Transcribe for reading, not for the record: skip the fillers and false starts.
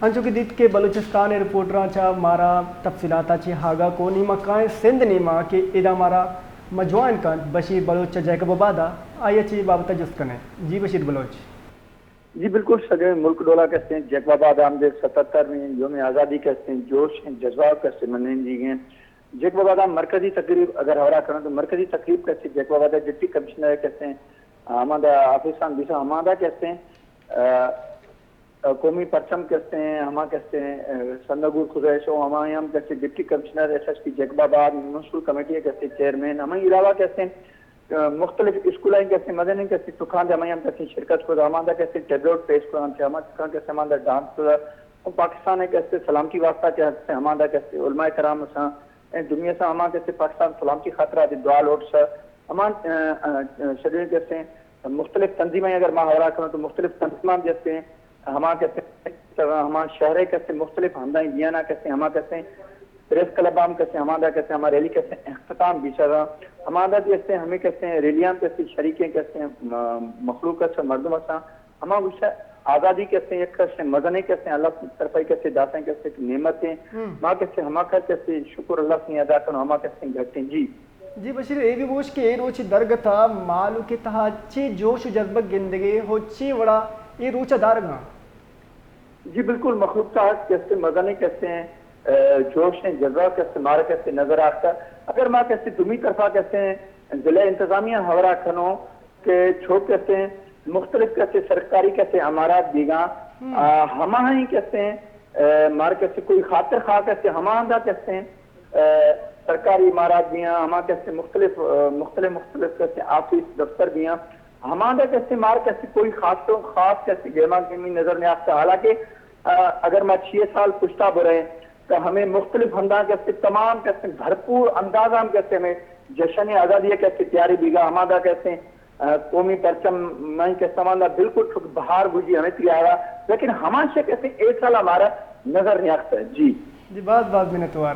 انچو کی دیت کے بلوچستان رپورٹراں چا مارا تفصیلاتا چی ہاگا کو نیما کائیں سندھ نیما کہ ادا مارا مجوان کن بشیر بلوچ جیکب آبادا آئیے چی بابتا جست کنے. جی بشیر بلوچ. جی بالکل سجے ملک ڈولا کہتے ہیں جیکب آباد آمدے 77ویں یوم آزادی کہتے ہیں جوش ہیں جذبات کہتے ہیں منین جی گئے. جیکب آباد مرکزی تقریب اگر ہورا کرنا تو مرکزی تقریب کہتے ہیں جیکب آباد ڈپٹی کمشنر کہتے ہیں ہمادہ آفیسان بیسا ہمادہ کہتے ہیں قومی پرچم کہتے ہیں ہما کہتے ہیں سندگور خزیش و ہمایام کہتے ہیں deputy commissioner S S P Jacob آباد میونسپل کمیٹی کہتے ہیں چیئرمین ہمیں علاوہ کہتے ہیں مختلف اسکولیں کہتے ہیں مدنی کہتے ہیں تکان ہمیں کہتے ہیں شرکت کو ہمادہ کہتے ہیں ٹیبلٹ پیش کو ہمیں کہتے ہیں ہمادہ ڈانس کو پاکستان ہے کہتے ہیں سلامتی واسطہ کہتے ہیں ہمادہ کہتے ہیں علماء کرام سا دنیا سے ہمیں کہتے ہیں پاکستان سلامتی خاطرہ دعا لوٹ سا ہمیں شریع کہتے ہیں مختلف تنظیمیں اگر ماں ہورا کروں تو مختلف تنظیمات کہتے ہیں ہما کہتے ہیں ہما شہریں کہتے ہیں مختلف ہمدائیں دیانا کہتے ہیں ہما کہتے ہیں پریس کلب عام کہتے ہیں ہمادہ کہتے ہیں ہما ریلی کہتے ہیں اختتام بیچارہ ہمادہ کہتے ہیں ہمیں کہتے ہیں ریلیاں کہتے ہیں شریکیں کہتے ہیں مخلوق کہتے ہیں مردم اساں ہما وشہ آزادی کہتے ہیں یک کہتے ہیں مزنے کہتے ہیں اللہ کی طرف کہتے ہیں داتیں کہتے ہیں نعمتیں ماں کہتے ہیں ہما کہتے ہیں شکر اللہ سے ادا کرنا ہما کہتے ہیں گھٹیں. جی بشیر اے بھی بوش کے اے روچ درگ تھا مالو کے تہا چی جوش و جذبہ گندگی ہو چی وڑا اے روچہ دارگاں. جی بالکل مخلوق تحت کہتے ہیں مزنے کہتے ہیں جوش ہیں جذبہ کہتے ہیں مارا کہتے ہیں نظر آتا اگر ماں کہتے ہیں دمی طرفہ کہتے ہیں ضلع انتظامیہ ہورا کھنوں کہ چھوٹ کہتے ہیں مختلف کہتے ہیں سرکاری کہتے ہیں امارات دیگاں ہما ہی کہتے ہیں مار کہتے ہیں کوئی خاطر خواہ کہتے ہیں ہما آندہ کہتے ہیں سرکاری امارات دیاں ہما کہتے ہیں مختلف کہتے ہیں آفیس دفتر دیاں ہمارا کہتے ہیں مار کہتے کوئی خاص کہتے گیما گیمی نظر نہیں آتا. حالانکہ اگر میں 6 سال پشتا برے تو ہمیں مختلف ہندہ کہتے تمام کہتے ہیں بھرپور اندازہ ہم کہتے ہیں جشن آزادی کہتے تیاری بیگا ہمارا کہتے ہیں قومی پرچم میں کہتا ہمارا بالکل ٹھک بہار بجی ہمیں تیارا لیکن ہمارے سے کہتے ہیں 1 سال ہمارا نظر نہیں آتا ہے. جی بات منتوار